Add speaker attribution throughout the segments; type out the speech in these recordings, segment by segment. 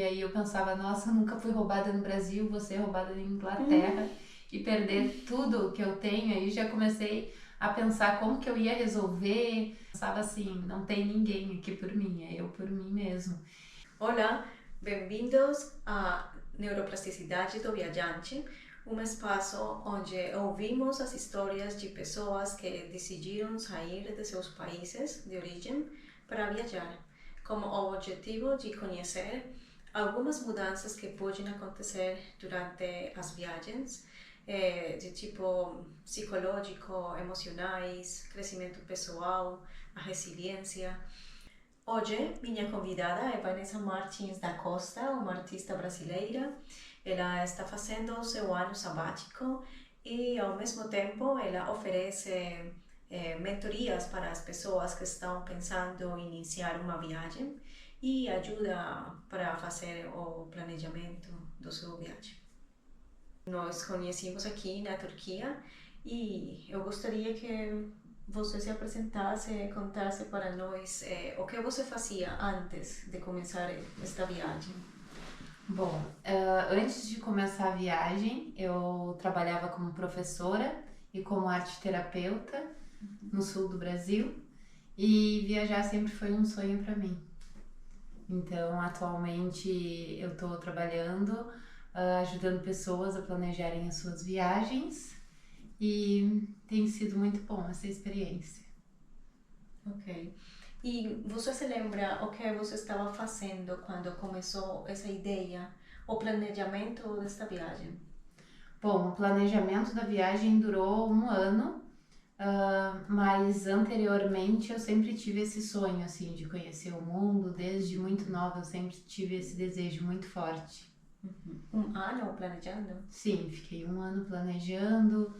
Speaker 1: aí eu pensava, nossa, eu nunca fui roubada no Brasil, vou ser roubada na Inglaterra e perder tudo que eu tenho. Aí já comecei a pensar como que eu ia resolver. Pensava assim, não tem ninguém aqui por mim, é eu por mim mesmo.
Speaker 2: Olá, bem-vindos a Neuroplasticidade do Viajante, um espaço onde ouvimos as histórias de pessoas que decidiram sair de seus países de origem para viajar, com o objetivo de conhecer algumas mudanças que podem acontecer durante as viagens, de tipo psicológico, emocionais, crescimento pessoal, a resiliência. Hoje, minha convidada é Vanessa Martins da Costa, uma artista brasileira. Ela está fazendo o seu ano sabático e, ao mesmo tempo, ela oferece mentorias para as pessoas que estão pensando em iniciar uma viagem e ajuda para fazer o planejamento do seu viagem. Nós conhecemos aqui na Turquia e eu gostaria que você se apresentasse e contasse para nós o que você fazia antes de começar esta viagem.
Speaker 1: Bom, antes de começar a viagem, eu trabalhava como professora e como arte terapeuta no sul do Brasil, e viajar sempre foi um sonho para mim. Então, atualmente eu estou trabalhando, ajudando pessoas a planejarem as suas viagens, e tem sido muito bom essa experiência.
Speaker 2: Ok. E você se lembra o que você estava fazendo quando começou essa ideia, o planejamento desta viagem?
Speaker 1: Bom, o planejamento da viagem durou um ano, mas anteriormente eu sempre tive esse sonho assim de conhecer o mundo. Desde muito nova eu sempre tive esse desejo muito forte.
Speaker 2: Um ano planejando?
Speaker 1: Sim, fiquei um ano planejando,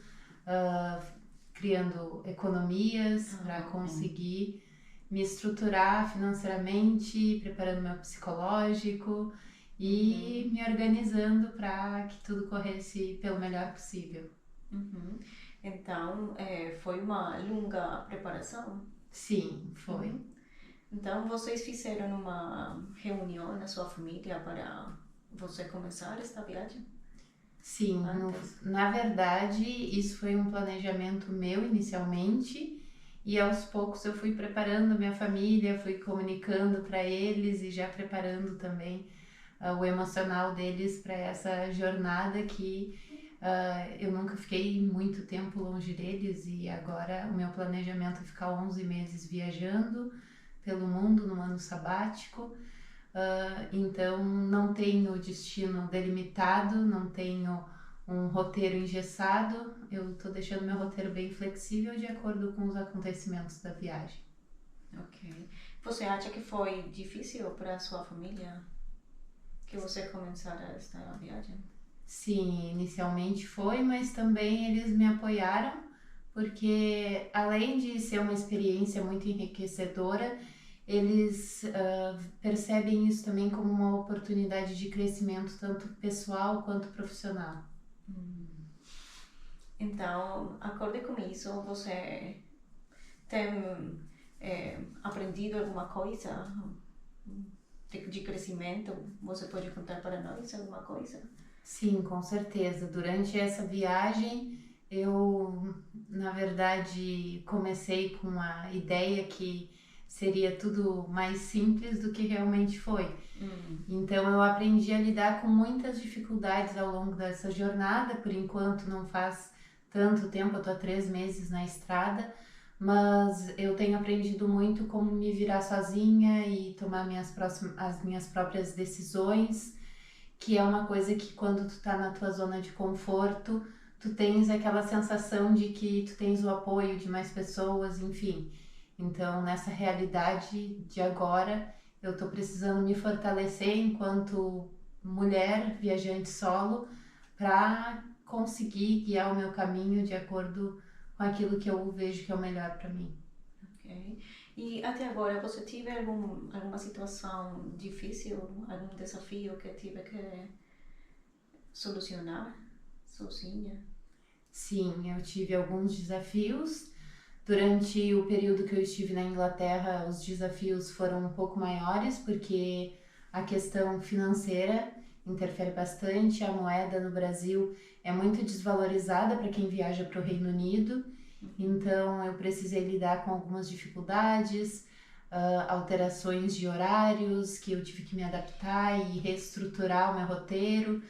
Speaker 1: ah, criando economias para conseguir me estruturar financeiramente, preparando meu psicológico e me organizando para que tudo corresse pelo melhor possível.
Speaker 2: Uhum. Então, foi uma longa preparação.
Speaker 1: Sim, foi.
Speaker 2: Então, vocês fizeram uma reunião na sua família para você começar esta viagem
Speaker 1: Sim,
Speaker 2: antes?
Speaker 1: na verdade, isso foi um planejamento meu inicialmente, e aos poucos eu fui preparando minha família, fui comunicando para eles e já preparando também o emocional deles para essa jornada que eu nunca fiquei muito tempo longe deles, e agora o meu planejamento é ficar 11 meses viajando pelo mundo no ano sabático. Então não tenho destino delimitado, não tenho um roteiro engessado, eu estou deixando meu roteiro bem flexível de acordo com os acontecimentos da viagem.
Speaker 2: Ok. Você acha que foi difícil para a sua família que você começara esta viagem?
Speaker 1: Sim, inicialmente foi, mas também eles me apoiaram, porque além de ser uma experiência muito enriquecedora, eles percebem isso também como uma oportunidade de crescimento, tanto pessoal quanto profissional.
Speaker 2: Então, acorde com isso, você tem aprendido alguma coisa de crescimento? Você pode contar para nós alguma coisa?
Speaker 1: Sim, com certeza. Durante essa viagem, eu, na verdade, comecei com a ideia que seria tudo mais simples do que realmente foi. Então, eu aprendi a lidar com muitas dificuldades ao longo dessa jornada. Por enquanto, não faz tanto tempo, eu tô há 3 meses na estrada, mas eu tenho aprendido muito como me virar sozinha e tomar as minhas próprias decisões, que é uma coisa que quando tu tá na tua zona de conforto, tu tens aquela sensação de que tu tens o apoio de mais pessoas, enfim. Então, nessa realidade de agora, eu tô precisando me fortalecer enquanto mulher viajante solo para conseguir guiar o meu caminho de acordo com aquilo que eu vejo que é o melhor para mim.
Speaker 2: Ok. E até agora, você teve alguma situação difícil, algum desafio que tive que solucionar sozinha?
Speaker 1: Sim, eu tive alguns desafios. Durante o período que eu estive na Inglaterra, os desafios foram um pouco maiores, porque a questão financeira interfere bastante. A moeda no Brasil é muito desvalorizada para quem viaja para o Reino Unido, então eu precisei lidar com algumas dificuldades, alterações de horários que eu tive que me adaptar e reestruturar o meu roteiro.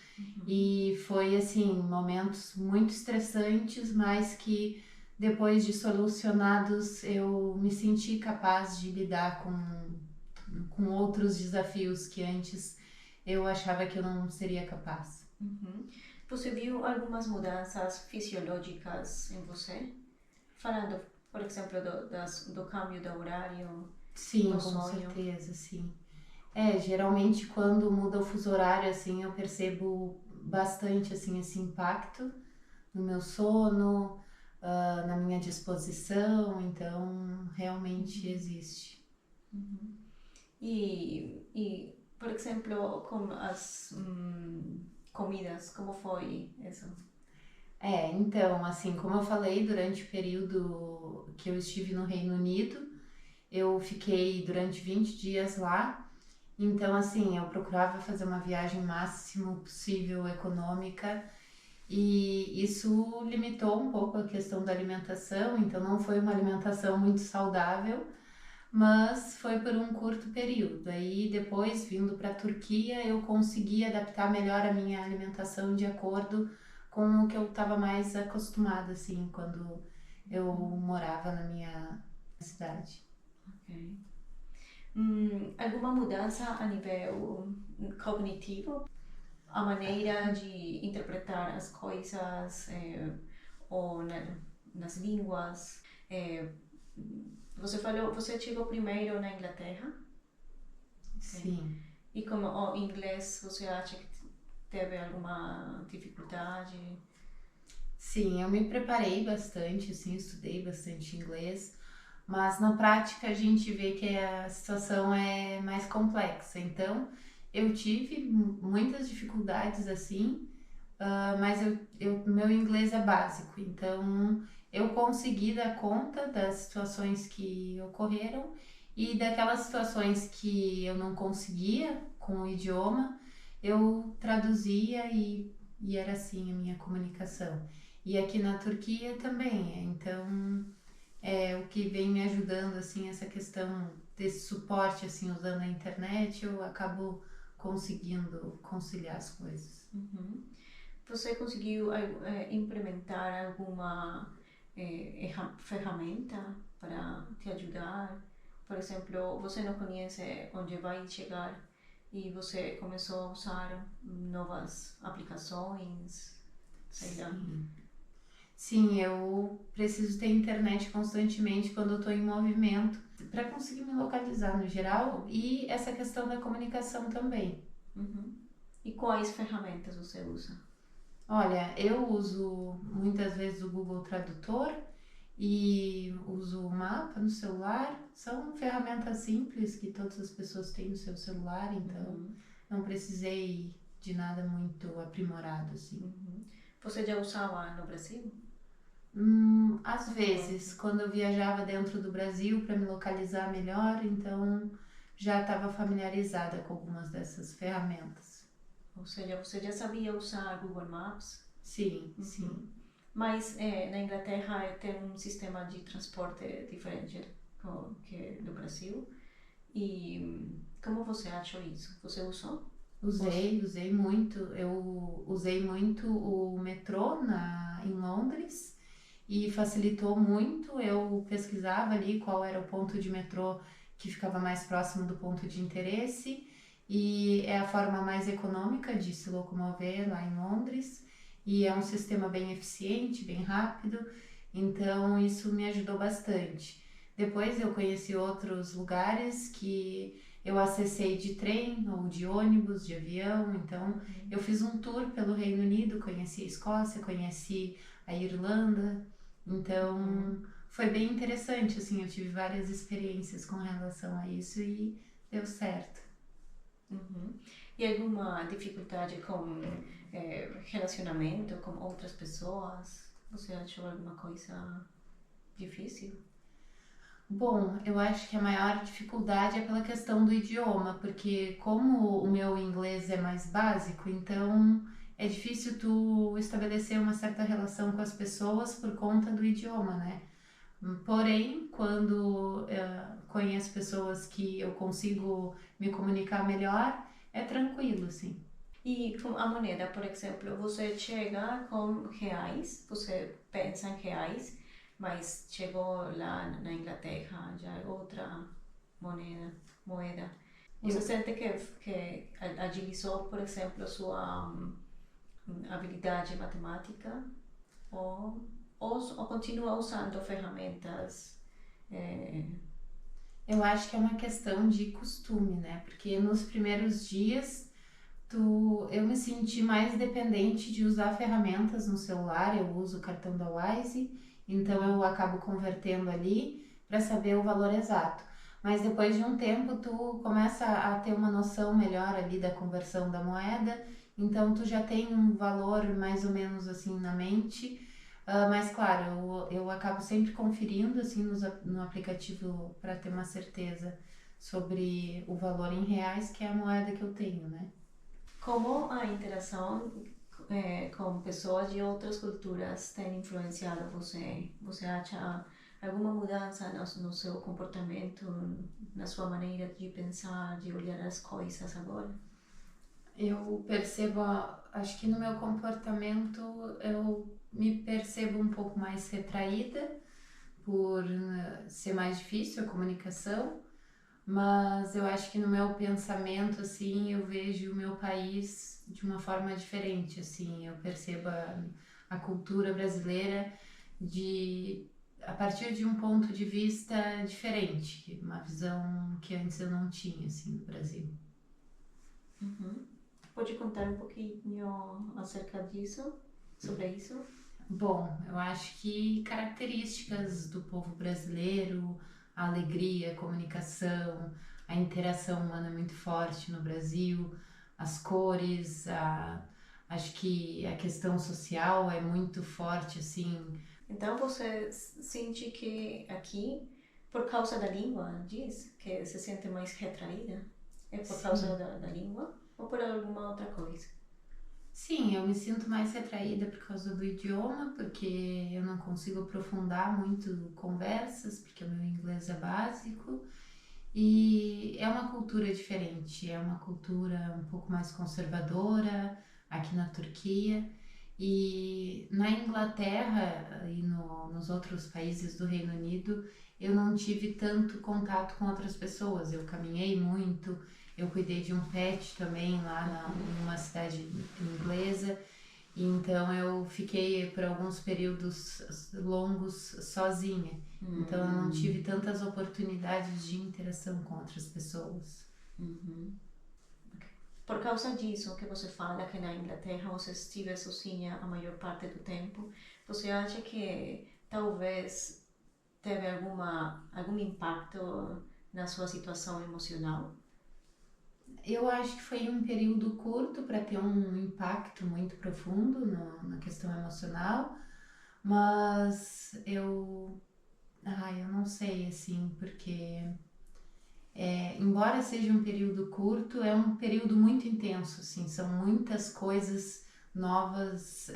Speaker 1: E foi assim, momentos muito estressantes, mas que depois de solucionados eu me senti capaz de lidar com outros desafios que antes eu achava que eu não seria capaz.
Speaker 2: Uhum. Você viu algumas mudanças fisiológicas em você? Falando, por exemplo, do câmbio do horário
Speaker 1: Sim,
Speaker 2: no
Speaker 1: com
Speaker 2: sonho.
Speaker 1: certeza, sim. Geralmente quando muda o fuso horário, assim, eu percebo bastante, assim, esse impacto no meu sono, na minha disposição, então realmente existe.
Speaker 2: Por exemplo, com as comidas, como foi isso?
Speaker 1: Então, assim, como eu falei, durante o período que eu estive no Reino Unido, eu fiquei durante 20 dias lá. Então, assim, eu procurava fazer uma viagem o máximo possível econômica e isso limitou um pouco a questão da alimentação. Então, não foi uma alimentação muito saudável, mas foi por um curto período. Aí, depois, vindo para a Turquia, eu consegui adaptar melhor a minha alimentação de acordo com o que eu estava mais acostumada, assim, quando eu morava na minha cidade.
Speaker 2: Ok. Alguma mudança a nível cognitivo? A maneira de interpretar as coisas ou nas línguas? Você falou, você chegou primeiro na Inglaterra? Ok.
Speaker 1: Sim.
Speaker 2: E como o inglês, você acha que teve alguma dificuldade?
Speaker 1: Sim, eu me preparei bastante, assim, estudei bastante inglês, mas na prática a gente vê que a situação é mais complexa. Então, eu tive muitas dificuldades assim, mas meu inglês é básico, então eu consegui dar conta das situações que ocorreram e daquelas situações que eu não conseguia com o idioma, eu traduzia e era assim a minha comunicação. E aqui na Turquia também, então o que vem me ajudando assim essa questão desse suporte assim usando a internet, eu acabo conseguindo conciliar as coisas.
Speaker 2: Uhum. Você conseguiu implementar alguma ferramenta para te ajudar? Por exemplo, você não conhece onde vai chegar e você começou a usar novas aplicações, sei lá.
Speaker 1: Sim. Sim, eu preciso ter internet constantemente quando eu estou em movimento para conseguir me localizar no geral e essa questão da comunicação também.
Speaker 2: Uhum. E quais ferramentas você usa?
Speaker 1: Olha, eu uso muitas vezes o Google Tradutor e uso o mapa no celular. São ferramentas simples que todas as pessoas têm no seu celular, então não precisei de nada muito aprimorado assim.
Speaker 2: Uhum. Você já usava no Brasil?
Speaker 1: Às vezes, quando eu viajava dentro do Brasil para me localizar melhor, então já estava familiarizada com algumas dessas ferramentas.
Speaker 2: Ou seja, você já sabia usar Google Maps?
Speaker 1: Sim,
Speaker 2: Uhum.
Speaker 1: sim.
Speaker 2: Mas na Inglaterra tem um sistema de transporte diferente que do Brasil. E como você achou isso? Você usou?
Speaker 1: Usei muito. Eu usei muito o metrô em Londres e facilitou muito. Eu pesquisava ali qual era o ponto de metrô que ficava mais próximo do ponto de interesse e é a forma mais econômica de se locomover lá em Londres e é um sistema bem eficiente, bem rápido, então isso me ajudou bastante. Depois eu conheci outros lugares que eu acessei de trem ou de ônibus, de avião, então eu fiz um tour pelo Reino Unido, conheci a Escócia, conheci a Irlanda, então foi bem interessante, assim, eu tive várias experiências com relação a isso e deu certo.
Speaker 2: Uhum. E alguma dificuldade com relacionamento com outras pessoas? Você achou alguma coisa difícil?
Speaker 1: Bom, eu acho que a maior dificuldade é pela questão do idioma, porque como o meu inglês é mais básico, então é difícil tu estabelecer uma certa relação com as pessoas por conta do idioma, né? Porém, quando conheço pessoas que eu consigo me comunicar melhor, é tranquilo, assim.
Speaker 2: E com a moneda, por exemplo, você chega com reais, você pensa em reais, mas chegou lá na Inglaterra, já é outra moeda. Você
Speaker 1: Eu,
Speaker 2: sente que agilizou, por exemplo, sua habilidade matemática ou continua usando ferramentas? É,
Speaker 1: eu acho que é uma questão de costume, né? Porque nos primeiros dias eu me senti mais dependente de usar ferramentas no celular. Eu uso o cartão da Wise, então eu acabo convertendo ali para saber o valor exato. Mas depois de um tempo tu começa a ter uma noção melhor ali da conversão da moeda, então tu já tem um valor mais ou menos assim na mente. Mas claro, eu acabo sempre conferindo assim no aplicativo para ter uma certeza sobre o valor em reais, que é a moeda que eu tenho, né?
Speaker 2: como a interação com pessoas de outras culturas tem influenciado você? Você acha alguma mudança no seu comportamento, na sua maneira de pensar, de olhar as coisas agora?
Speaker 1: Eu percebo, acho que no meu comportamento eu me percebo um pouco mais retraída por ser mais difícil a comunicação, mas eu acho que no meu pensamento assim eu vejo o meu país de uma forma diferente, assim, eu percebo a cultura brasileira de a partir de um ponto de vista diferente, uma visão que antes eu não tinha assim do Brasil.
Speaker 2: Uhum. Pode contar um pouquinho acerca disso, sobre isso?
Speaker 1: Bom, eu acho que características do povo brasileiro, a alegria, a comunicação, a interação humana é muito forte no Brasil, as cores, acho que a questão social é muito forte, assim.
Speaker 2: Então você sente que aqui, por causa da língua, diz que se sente mais retraída? É por causa
Speaker 1: Sim,
Speaker 2: da língua ou por alguma outra coisa?
Speaker 1: sim, eu me sinto mais retraída por causa do idioma, porque eu não consigo aprofundar muito conversas, porque o meu inglês é básico. E é uma cultura diferente, é uma cultura um pouco mais conservadora aqui na Turquia. E na Inglaterra e nos outros países do Reino Unido, eu não tive tanto contato com outras pessoas. Eu caminhei muito, eu cuidei de um pet também lá numa cidade inglesa. Então eu fiquei por alguns períodos longos sozinha. Então eu não tive tantas oportunidades de interação com outras pessoas.
Speaker 2: Uhum. Por causa disso que você fala que na Inglaterra você estive sozinha a maior parte do tempo, você acha que talvez teve algum impacto na sua situação emocional?
Speaker 1: Eu acho que foi um período curto para ter um impacto muito profundo na questão emocional, mas eu não sei assim, porque embora seja um período curto, é um período muito intenso, assim, são muitas coisas novas,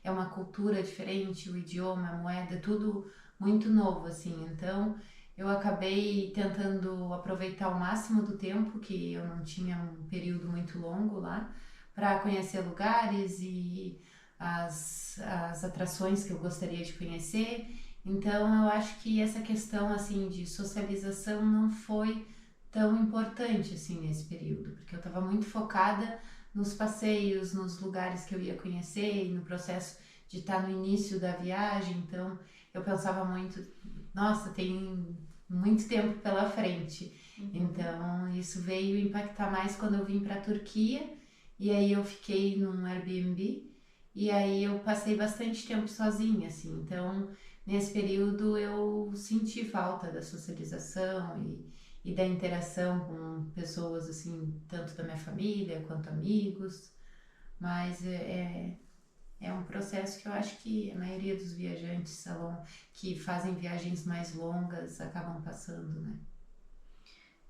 Speaker 1: é uma cultura diferente, o idioma, a moeda, tudo muito novo, assim. Então, eu acabei tentando aproveitar o máximo do tempo, que eu não tinha um período muito longo lá, para conhecer lugares e as atrações que eu gostaria de conhecer. Então, eu acho que essa questão assim de socialização não foi tão importante assim nesse período, porque eu estava muito focada nos passeios, nos lugares que eu ia conhecer e no processo de estar no início da viagem. Então, eu pensava muito, nossa, tem muito tempo pela frente.
Speaker 2: Uhum.
Speaker 1: Então, isso veio impactar mais quando eu vim para a Turquia e aí eu fiquei num Airbnb e aí eu passei bastante tempo sozinha, assim. Então, nesse período eu senti falta da socialização e da interação com pessoas, assim, tanto da minha família quanto amigos. Mas É um processo que eu acho que a maioria dos viajantes que fazem viagens mais longas acabam passando, né?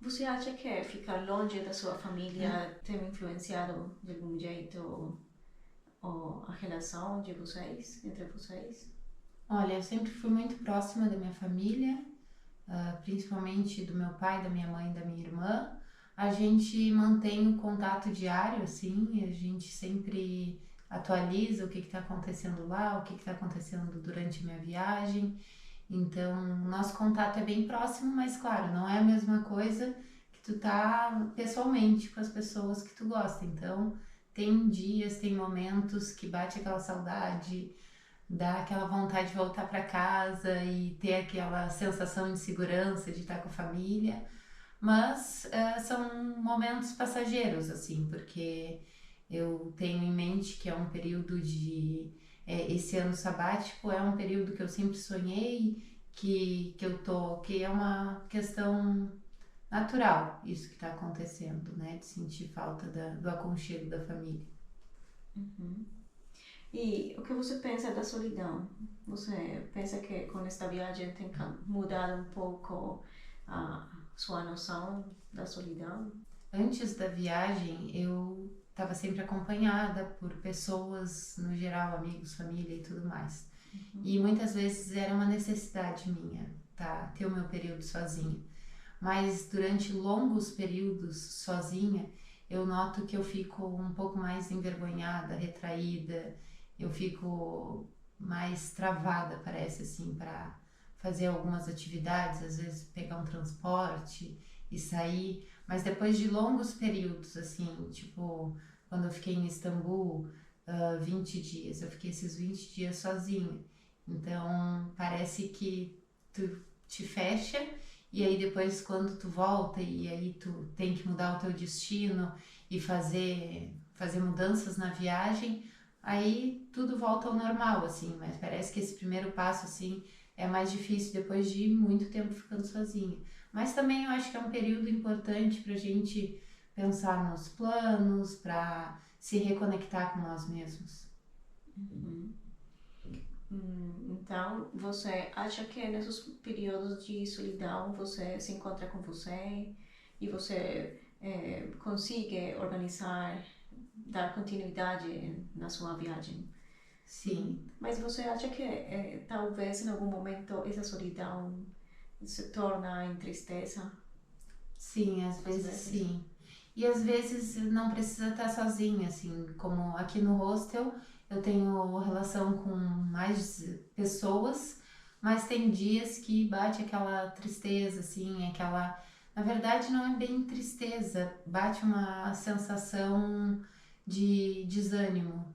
Speaker 2: Você acha que ficar longe da sua família tem influenciado de algum jeito ou a relação de vocês, entre vocês?
Speaker 1: Olha, eu sempre fui muito próxima da minha família, principalmente do meu pai, da minha mãe, da minha irmã. A gente mantém o contato diário, assim, a gente sempre atualiza o que está acontecendo lá, o que está acontecendo durante a minha viagem. Então, nosso contato é bem próximo, mas claro, não é a mesma coisa que tu tá pessoalmente com as pessoas que tu gosta. Então, tem dias, tem momentos que bate aquela saudade, dá aquela vontade de voltar para casa e ter aquela sensação de segurança de estar com a família, mas são momentos passageiros, assim, porque eu tenho em mente que é um período de. Esse ano sabático é um período que eu sempre sonhei, que eu tô. Que é uma questão natural, isso que está acontecendo, né? De sentir falta do aconchego da família.
Speaker 2: Uhum. E o que você pensa da solidão? Você pensa que com esta viagem tem mudado um pouco a sua noção da solidão?
Speaker 1: Antes da viagem, eu estava sempre acompanhada por pessoas, no geral, amigos, família e tudo mais. E muitas vezes era uma necessidade minha, tá? Ter o meu período sozinha. Mas durante longos períodos sozinha, eu noto que eu fico um pouco mais envergonhada, retraída, eu fico mais travada, parece assim, para fazer algumas atividades, às vezes pegar um transporte e sair, mas depois de longos períodos, assim, tipo, quando eu fiquei em Istambul, 20 dias, eu fiquei esses 20 dias sozinha, então parece que tu te fecha e aí depois quando tu volta e aí tu tem que mudar o teu destino e fazer mudanças na viagem, aí tudo volta ao normal, assim, mas parece que esse primeiro passo, assim, é mais difícil depois de muito tempo ficando sozinha. Mas também eu acho que é um período importante pra gente pensar nos planos, para se reconectar com nós mesmos.
Speaker 2: Uhum. Então, você acha que nesses períodos de solidão você se encontra com você e você consegue organizar, dar continuidade na sua viagem?
Speaker 1: Sim,
Speaker 2: Mas você acha que talvez em algum momento essa solidão se torna em tristeza?
Speaker 1: sim, às
Speaker 2: Às
Speaker 1: vezes
Speaker 2: vezes.
Speaker 1: sim. E às vezes não precisa estar sozinha, assim, como aqui no hostel eu tenho relação com mais pessoas, mas tem dias que bate aquela tristeza, assim, aquela. Na verdade, não é bem tristeza, bate uma sensação de desânimo.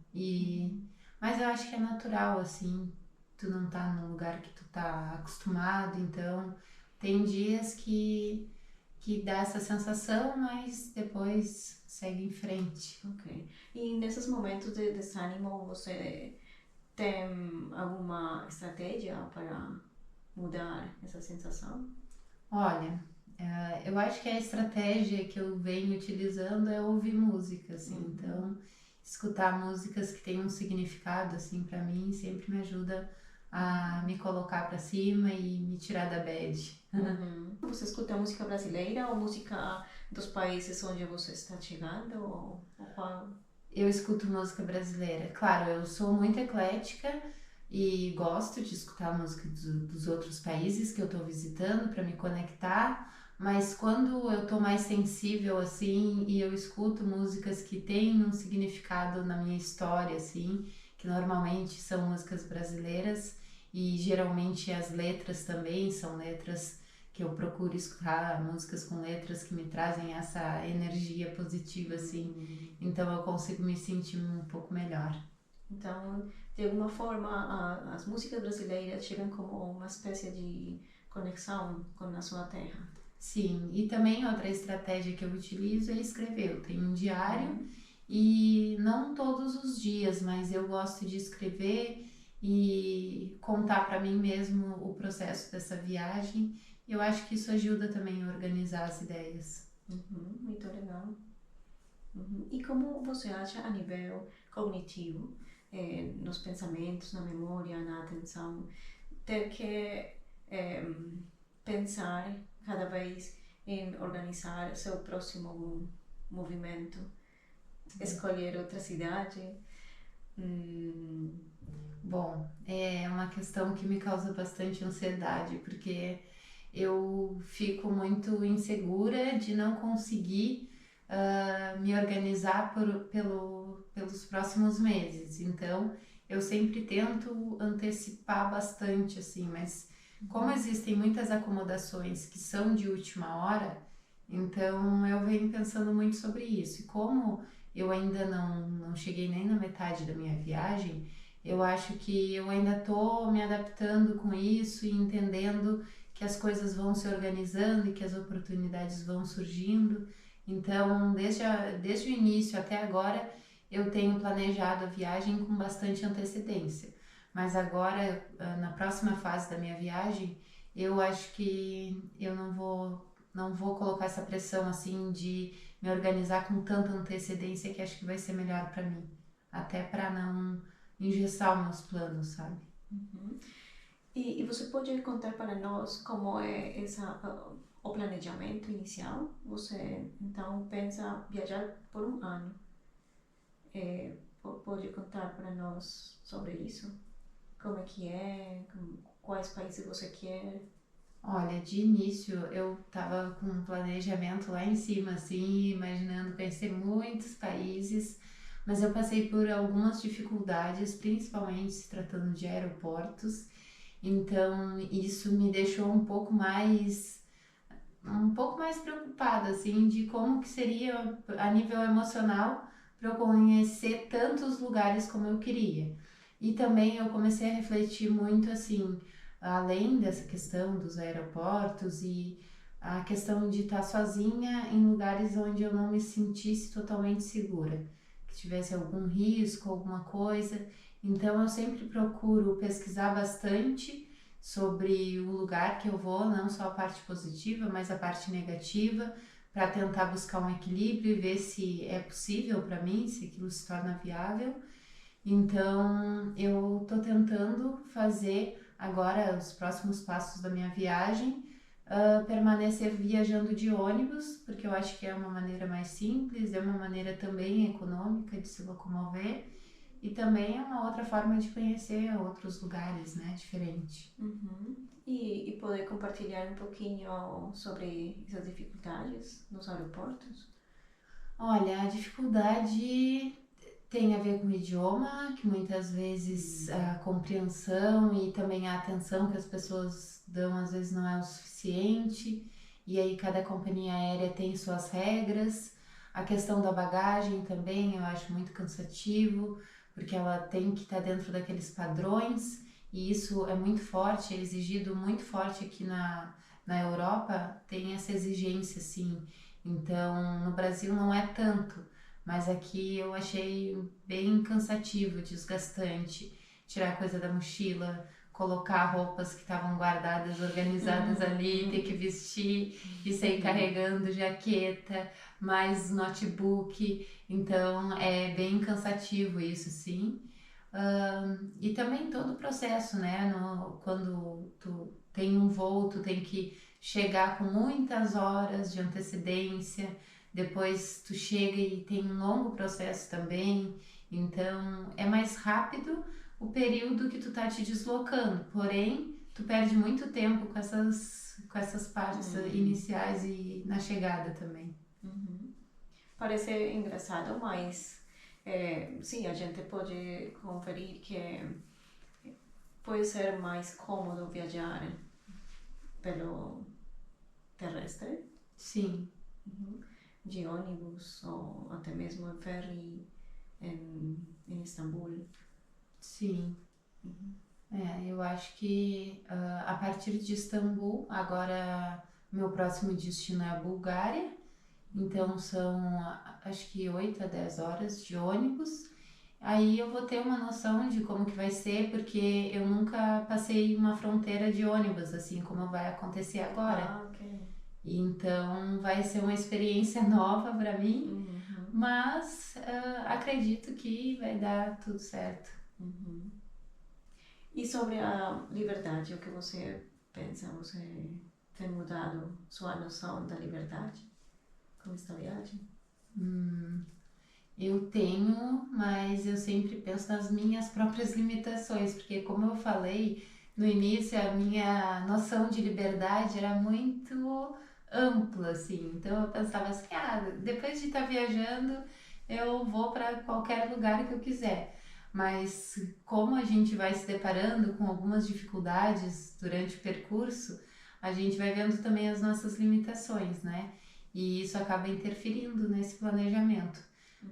Speaker 1: Mas eu acho que é natural, assim, tu não tá num lugar que tu tá acostumado, então tem dias que dá essa sensação, mas depois segue em frente.
Speaker 2: Ok. E nesses momentos de desânimo, você tem alguma estratégia para mudar essa sensação?
Speaker 1: Olha, eu acho que a estratégia que eu venho utilizando é ouvir música, assim, então escutar músicas que têm um significado, assim, para mim sempre me ajuda a me colocar para cima e me tirar da bad.
Speaker 2: Uhum. Você escuta música brasileira ou música dos países onde você está chegando? Ou qual?
Speaker 1: Eu escuto música brasileira. Claro, eu sou muito eclética e gosto de escutar música dos outros países que eu estou visitando para me conectar, mas quando eu estou mais sensível assim e eu escuto músicas que têm um significado na minha história assim, que normalmente são músicas brasileiras e geralmente as letras também são letras que eu procuro escutar músicas com letras que me trazem essa energia positiva assim, então eu consigo me sentir um pouco melhor.
Speaker 2: Então, de alguma forma, as músicas brasileiras chegam como uma espécie de conexão com a sua terra.
Speaker 1: Sim, e também outra estratégia que eu utilizo é escrever. Eu tenho um diário e não todos os dias, mas eu gosto de escrever e contar para mim mesmo o processo dessa viagem. Eu acho que isso ajuda também a organizar as ideias.
Speaker 2: Uhum, muito legal. Uhum. E como você acha a nível cognitivo nos pensamentos, na memória, na atenção, ter que pensar cada vez em organizar seu próximo movimento, escolher outra cidade.
Speaker 1: Bom, é uma questão que me causa bastante ansiedade, porque eu fico muito insegura de não conseguir me organizar pelos próximos meses. Então, eu sempre tento antecipar bastante, assim, mas como existem muitas acomodações que são de última hora, então eu venho pensando muito sobre isso. E como eu ainda não cheguei nem na metade da minha viagem, eu acho que eu ainda estou me adaptando com isso e entendendo que as coisas vão se organizando e que as oportunidades vão surgindo. Então, desde o início até agora, eu tenho planejado a viagem com bastante antecedência. Mas agora, na próxima fase da minha viagem, eu acho que eu não vou colocar essa pressão assim de me organizar com tanta antecedência, que acho que vai ser melhor para mim. Até para não engessar os meus planos, sabe?
Speaker 2: E você pode contar para nós como é o planejamento inicial? Você então pensa viajar por um ano. Pode contar para nós sobre isso? Como é que é? Quais países você quer?
Speaker 1: Olha, de início eu tava com um planejamento lá em cima, assim, imaginando conhecer muitos países, mas eu passei por algumas dificuldades, principalmente se tratando de aeroportos, então isso me deixou um pouco mais preocupada, assim, de como que seria a nível emocional para eu conhecer tantos lugares como eu queria. E também eu comecei a refletir muito, assim, além dessa questão dos aeroportos e a questão de estar sozinha em lugares onde eu não me sentisse totalmente segura, que tivesse algum risco, alguma coisa. Então eu sempre procuro pesquisar bastante sobre o lugar que eu vou, não só a parte positiva, mas a parte negativa, para tentar buscar um equilíbrio e ver se é possível para mim, se aquilo se torna viável. Então, eu estou tentando fazer agora os próximos passos da minha viagem, permanecer viajando de ônibus, porque eu acho que é uma maneira mais simples, é uma maneira também econômica de se locomover e também é uma outra forma de conhecer outros lugares, né, diferente.
Speaker 2: E poder compartilhar um pouquinho sobre essas dificuldades nos aeroportos?
Speaker 1: Olha, a dificuldade tem a ver com o idioma, que muitas vezes a compreensão e também a atenção que as pessoas dão às vezes não é o suficiente, e aí cada companhia aérea tem suas regras. A questão da bagagem também eu acho muito cansativo, porque ela tem que estar dentro daqueles padrões, e isso é muito forte, é exigido muito forte aqui na Europa, tem essa exigência, sim. Então, no Brasil não é tanto, mas aqui eu achei bem cansativo, desgastante. Tirar coisa da mochila, colocar roupas que estavam guardadas, organizadas ali, ter que vestir e sair carregando jaqueta, mais notebook. Então é bem cansativo isso, sim. E também todo o processo, né? Quando tu tem um voo, tu tem que chegar com muitas horas de antecedência, depois tu chega e tem um longo processo também, então é mais rápido o período que tu tá te deslocando, porém tu perde muito tempo com essas partes iniciais e na chegada também.
Speaker 2: Parece engraçado, mas sim, a gente pode conferir que pode ser mais cômodo viajar pelo terrestre,
Speaker 1: Sim,
Speaker 2: de ônibus ou até mesmo em ferry em Istambul.
Speaker 1: sim. Eu acho que a partir de Istambul, agora meu próximo destino é a Bulgária, então são acho que 8 a 10 horas de ônibus. Aí eu vou ter uma noção de como que vai ser, porque eu nunca passei uma fronteira de ônibus, assim como vai acontecer agora.
Speaker 2: Ok.
Speaker 1: Então vai ser uma experiência nova para mim, mas acredito que vai dar tudo certo.
Speaker 2: Uhum. E sobre a liberdade, o que você pensa? Você tem mudado sua noção da liberdade com esta viagem?
Speaker 1: Eu tenho, mas eu sempre penso nas minhas próprias limitações, porque como eu falei no início, a minha noção de liberdade era muito ampla, assim. Então eu pensava assim, depois de estar viajando, eu vou para qualquer lugar que eu quiser. Mas como a gente vai se deparando com algumas dificuldades durante o percurso, a gente vai vendo também as nossas limitações, né? E isso acaba interferindo nesse planejamento.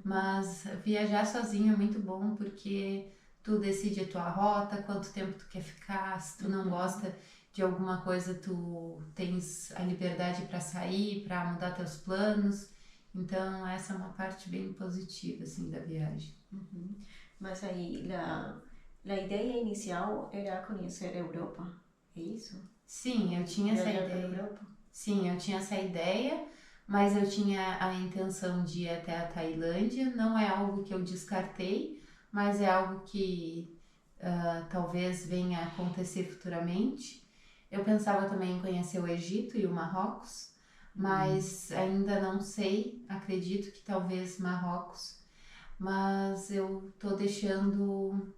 Speaker 1: Mas viajar sozinho é muito bom porque tu decide a tua rota, quanto tempo tu quer ficar, se tu não gosta de alguma coisa, tu tens a liberdade para sair, para mudar teus planos. Então, essa é uma parte bem positiva assim da viagem.
Speaker 2: Uhum. Mas aí, a ideia inicial era conhecer a Europa, é isso?
Speaker 1: Sim, eu tinha essa
Speaker 2: Viajar pela
Speaker 1: ideia.
Speaker 2: Europa?
Speaker 1: Sim, eu tinha essa ideia, mas eu tinha a intenção de ir até a Tailândia. Não é algo que eu descartei, mas é algo que talvez venha a acontecer futuramente. Eu pensava também em conhecer o Egito e o Marrocos, mas ainda não sei. Acredito que talvez Marrocos, mas eu tô deixando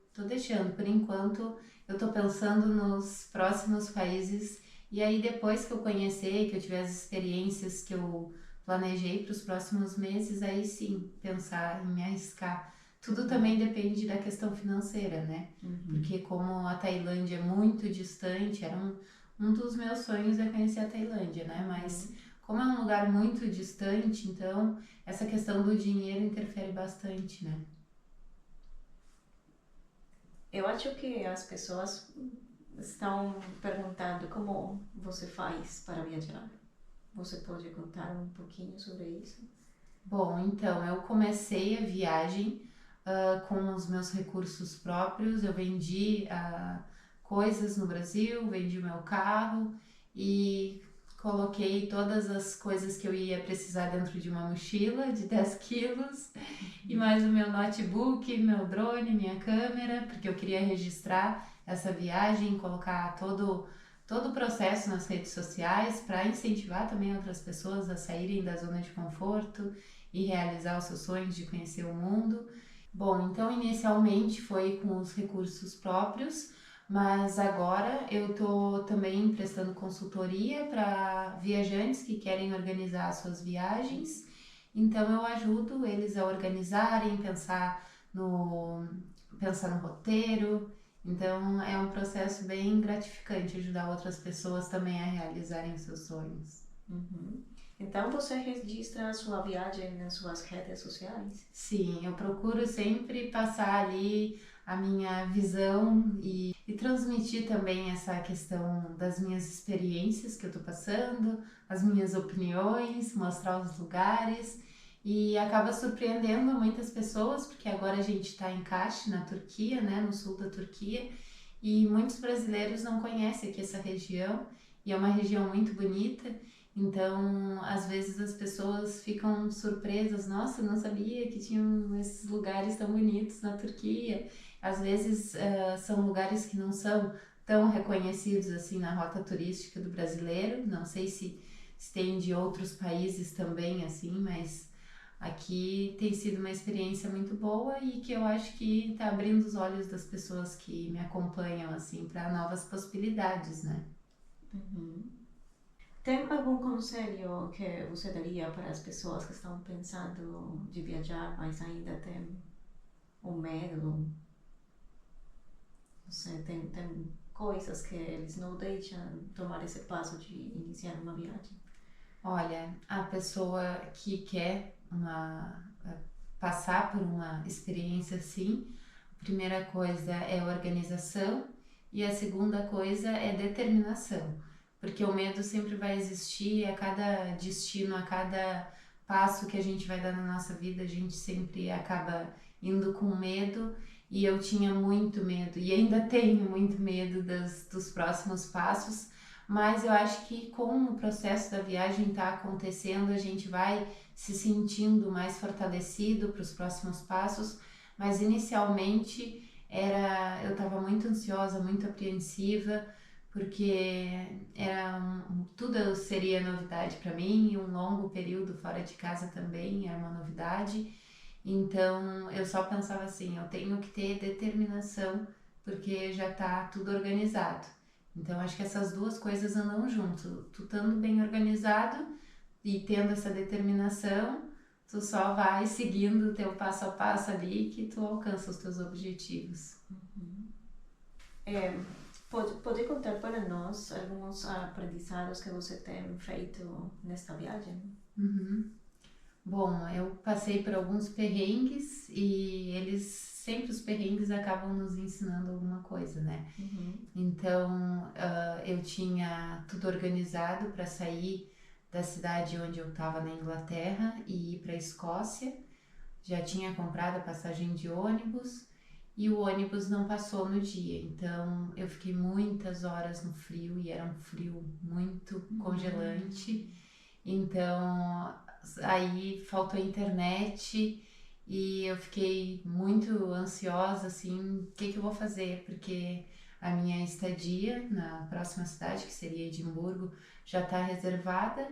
Speaker 1: por enquanto. Eu tô pensando nos próximos países e aí depois que eu conhecer, que eu tiver as experiências que eu planejei para os próximos meses, aí sim pensar em me arriscar. Tudo também depende da questão financeira, né? Porque como a Tailândia é muito distante, era um dos meus sonhos é conhecer a Tailândia, né? Mas como é um lugar muito distante, então essa questão do dinheiro interfere bastante, né?
Speaker 2: Eu acho que as pessoas estão perguntando como você faz para viajar. Você pode contar um pouquinho sobre isso?
Speaker 1: Bom, então eu comecei a viagem com os meus recursos próprios. Eu vendi coisas no Brasil, vendi o meu carro e coloquei todas as coisas que eu ia precisar dentro de uma mochila de 10 quilos e mais o meu notebook, meu drone, minha câmera, porque eu queria registrar essa viagem, colocar todo o processo nas redes sociais para incentivar também outras pessoas a saírem da zona de conforto e realizar os seus sonhos de conhecer o mundo. Bom, então inicialmente foi com os recursos próprios, mas agora eu estou também prestando consultoria para viajantes que querem organizar suas viagens. Então eu ajudo eles a organizarem, pensar no roteiro. Então é um processo bem gratificante ajudar outras pessoas também a realizarem os seus sonhos.
Speaker 2: Uhum. Então você registra a sua viagem nas suas redes sociais?
Speaker 1: Sim, eu procuro sempre passar ali a minha visão e transmitir também essa questão das minhas experiências que eu tô passando, as minhas opiniões, mostrar os lugares e acaba surpreendendo muitas pessoas, porque agora a gente está em Kaş, na Turquia, né, no sul da Turquia, e muitos brasileiros não conhecem aqui essa região e é uma região muito bonita. Então, às vezes as pessoas ficam surpresas, nossa, eu não sabia que tinham esses lugares tão bonitos na Turquia. Às vezes são lugares que não são tão reconhecidos assim na rota turística do brasileiro. Não sei se tem de outros países também assim, mas aqui tem sido uma experiência muito boa e que eu acho que está abrindo os olhos das pessoas que me acompanham assim para novas possibilidades, né?
Speaker 2: Uhum. Tem algum conselho que você daria para as pessoas que estão pensando de viajar, mas ainda tem o medo? Você tem coisas que eles não deixam tomar esse passo de iniciar uma viagem?
Speaker 1: Olha, a pessoa que quer passar por uma experiência assim, a primeira coisa é organização e a segunda coisa é determinação, porque o medo sempre vai existir a cada destino, a cada passo que a gente vai dar na nossa vida, a gente sempre acaba indo com medo. E eu tinha muito medo, e ainda tenho muito medo dos próximos passos, mas eu acho que com o processo da viagem tá acontecendo, a gente vai se sentindo mais fortalecido para os próximos passos, mas inicialmente eu estava muito ansiosa, muito apreensiva, porque tudo seria novidade para mim, e um longo período fora de casa também era uma novidade. Então eu só pensava assim, eu tenho que ter determinação porque já está tudo organizado. Então acho que essas duas coisas andam junto. Tu estando bem organizado e tendo essa determinação, tu só vai seguindo o teu passo a passo ali que tu alcança os teus objetivos.
Speaker 2: Pode contar para nós alguns aprendizados que você tem feito nesta viagem?
Speaker 1: Bom, eu passei por alguns perrengues e sempre os perrengues acabam nos ensinando alguma coisa, né? Então, eu tinha tudo organizado para sair da cidade onde eu estava na Inglaterra e ir para a Escócia. Já tinha comprado a passagem de ônibus e o ônibus não passou no dia. Então, eu fiquei muitas horas no frio e era um frio muito congelante. Então, aí faltou a internet e eu fiquei muito ansiosa, assim, o que eu vou fazer? Porque a minha estadia na próxima cidade, que seria Edimburgo, já está reservada,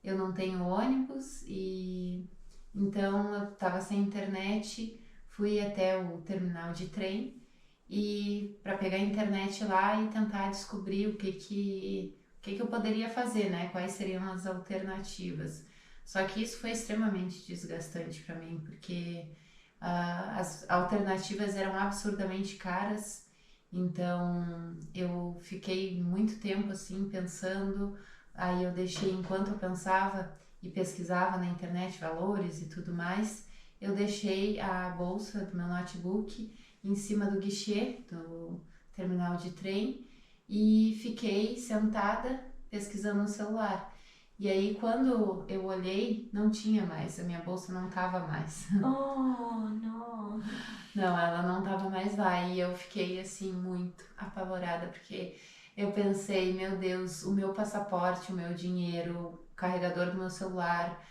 Speaker 1: eu não tenho ônibus e então eu estava sem internet, fui até o terminal de trem e para pegar a internet lá e tentar descobrir o que eu poderia fazer, né? Quais seriam as alternativas. Só que isso foi extremamente desgastante para mim, porque as alternativas eram absurdamente caras, então eu fiquei muito tempo assim pensando, aí eu deixei, enquanto eu pensava e pesquisava na internet valores e tudo mais, eu deixei a bolsa do meu notebook em cima do guichê do terminal de trem e fiquei sentada pesquisando no celular. E aí quando eu olhei, não tinha mais, a minha bolsa não tava mais.
Speaker 2: Oh, não!
Speaker 1: Não, ela não tava mais lá e eu fiquei assim muito apavorada porque eu pensei, meu Deus, o meu passaporte, o meu dinheiro, o carregador do meu celular,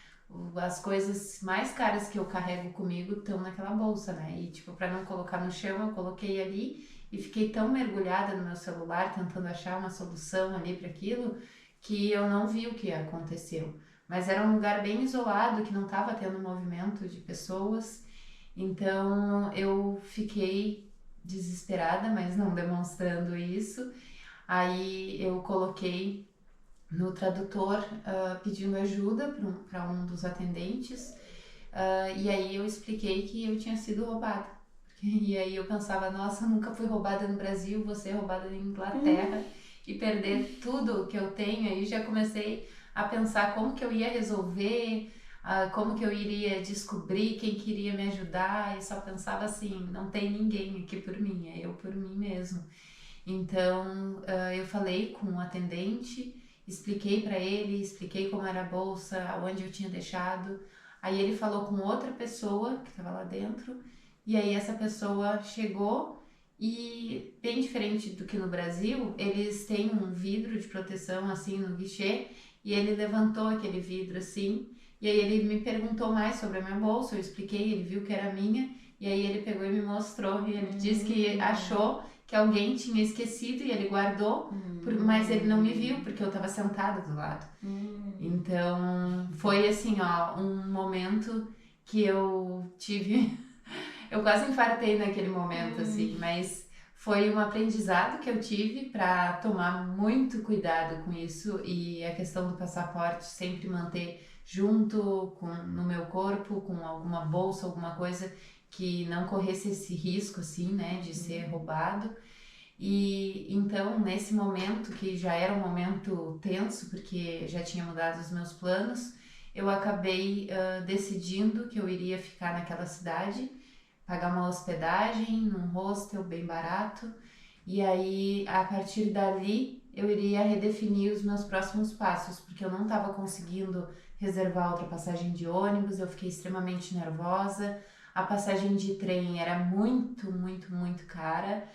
Speaker 1: as coisas mais caras que eu carrego comigo estão naquela bolsa, né? E tipo, para não colocar no chão, eu coloquei ali e fiquei tão mergulhada no meu celular tentando achar uma solução ali para aquilo que eu não vi o que aconteceu. Mas era um lugar bem isolado, que não estava tendo movimento de pessoas, então eu fiquei desesperada, mas não demonstrando isso. Aí eu coloquei no tradutor pedindo ajuda para um dos atendentes, e aí eu expliquei que eu tinha sido roubada. E aí eu pensava, nossa, eu nunca fui roubada no Brasil, vou ser roubada na Inglaterra e perder tudo que eu tenho. Aí já comecei a pensar como que eu ia resolver, como que eu iria descobrir quem queria me ajudar, e só pensava assim, não tem ninguém aqui por mim, é eu por mim mesmo. Então eu falei com o atendente, expliquei para ele, expliquei como era a bolsa, onde eu tinha deixado. Aí ele falou com outra pessoa que estava lá dentro, e aí essa pessoa chegou e, bem diferente do que no Brasil, eles têm um vidro de proteção assim no guichê, e ele levantou aquele vidro assim, e aí ele me perguntou mais sobre a minha bolsa, eu expliquei, ele viu que era minha, e aí ele pegou e me mostrou, e ele disse que achou que alguém tinha esquecido e ele guardou, mas ele não me viu porque eu estava sentada do lado. Então foi assim, ó, um momento que eu tive, eu quase infartei naquele momento, assim, mas foi um aprendizado que eu tive para tomar muito cuidado com isso, e a questão do passaporte sempre manter junto no meu corpo, com alguma bolsa, alguma coisa que não corresse esse risco, assim, né, de ser roubado. E então, nesse momento, que já era um momento tenso, porque já tinha mudado os meus planos, eu acabei decidindo que eu iria ficar naquela cidade, pagar uma hospedagem num hostel bem barato, e aí, a partir dali, eu iria redefinir os meus próximos passos, porque eu não estava conseguindo reservar outra passagem de ônibus, eu fiquei extremamente nervosa, a passagem de trem era muito, muito, muito cara.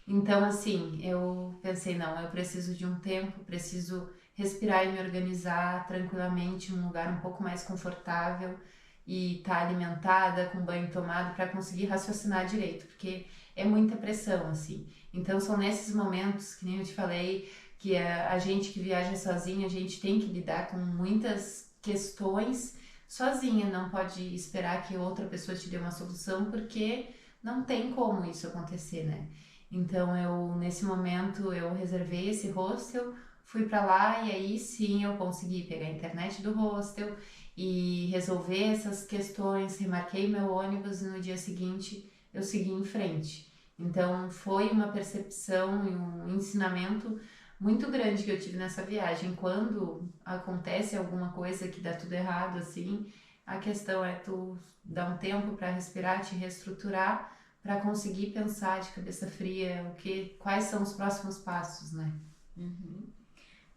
Speaker 1: Então, assim, eu pensei, não, eu preciso de um tempo, preciso respirar e me organizar tranquilamente, um lugar um pouco mais confortável. e estar alimentada, com banho tomado, para conseguir raciocinar direito, porque é muita pressão, assim. Então são nesses momentos, que nem eu te falei, que a gente que viaja sozinha, a gente tem que lidar com muitas questões sozinha, não pode esperar que outra pessoa te dê uma solução, porque não tem como isso acontecer, né? Então eu nesse momento eu reservei esse hostel, fui para lá e aí sim eu consegui pegar a internet do hostel e resolver essas questões, remarquei meu ônibus e no dia seguinte eu segui em frente. Então foi uma percepção e um ensinamento muito grande que eu tive nessa viagem. Quando acontece alguma coisa que dá tudo errado assim, a questão é tu dar um tempo para respirar, te reestruturar, para conseguir pensar de cabeça fria quais são os próximos passos, né?
Speaker 2: Uhum.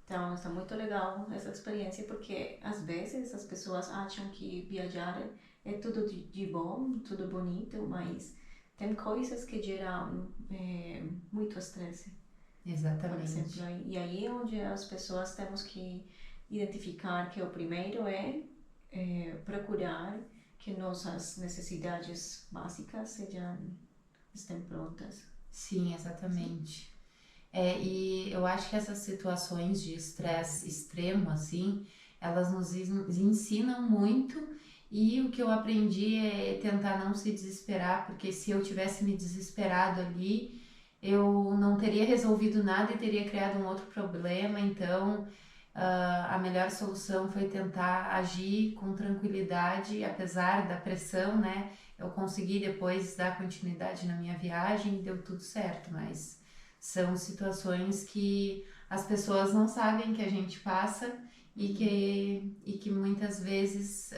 Speaker 2: Então, está muito legal essa experiência, porque às vezes as pessoas acham que viajar é tudo de bom, tudo bonito, mas tem coisas que geram muito estresse, por exemplo.
Speaker 1: Exatamente.
Speaker 2: E aí é onde as pessoas temos que identificar que o primeiro procurar que nossas necessidades básicas estejam prontas.
Speaker 1: Sim,
Speaker 2: Sim.
Speaker 1: exatamente. E eu acho que essas situações de estresse extremo, assim, elas nos ensinam muito. E o que eu aprendi é tentar não se desesperar, porque se eu tivesse me desesperado ali, eu não teria resolvido nada e teria criado um outro problema. Então, a melhor solução foi tentar agir com tranquilidade, apesar da pressão, né? Eu consegui depois dar continuidade na minha viagem e deu tudo certo, mas são situações que as pessoas não sabem que a gente passa e que muitas vezes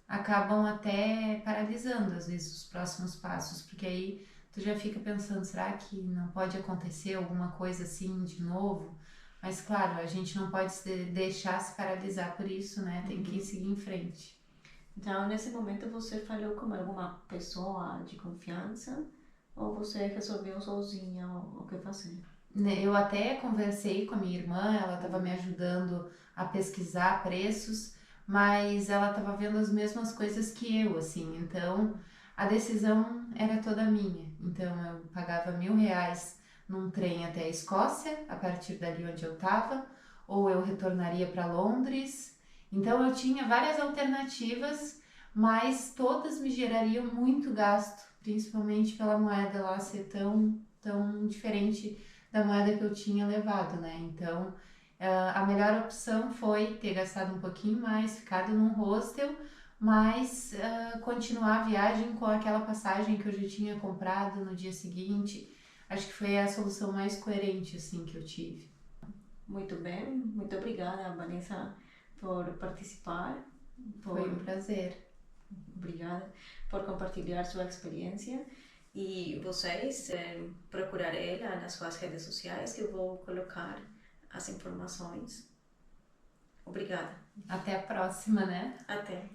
Speaker 1: acabam até paralisando, às vezes, os próximos passos, porque aí tu já fica pensando, será que não pode acontecer alguma coisa assim de novo? Mas claro, a gente não pode deixar se paralisar por isso, né? Tem que seguir em frente.
Speaker 2: Então, nesse momento, você falou com alguma pessoa de confiança ou você resolveu sozinha o que fazer?
Speaker 1: Né, eu até conversei com a minha irmã, ela estava me ajudando a pesquisar preços, mas ela estava vendo as mesmas coisas que eu, assim, então a decisão era toda minha. Então eu pagava R$ 1.000 num trem até a Escócia, a partir dali onde eu estava, ou eu retornaria para Londres. Então eu tinha várias alternativas, mas todas me gerariam muito gasto, principalmente pela moeda lá ser tão diferente da moeda que eu tinha levado, né? Então, a melhor opção foi ter gastado um pouquinho mais, ficado num hostel, mas continuar a viagem com aquela passagem que eu já tinha comprado no dia seguinte. Acho que foi a solução mais coerente, assim, que eu tive.
Speaker 2: Muito bem, muito obrigada, Vanessa, por participar,
Speaker 1: Foi
Speaker 2: por
Speaker 1: um prazer.
Speaker 2: obrigada por compartilhar sua experiência. E vocês procurar ela nas suas redes sociais, que eu vou colocar as informações. Obrigada.
Speaker 1: Até a próxima, né?
Speaker 2: Até.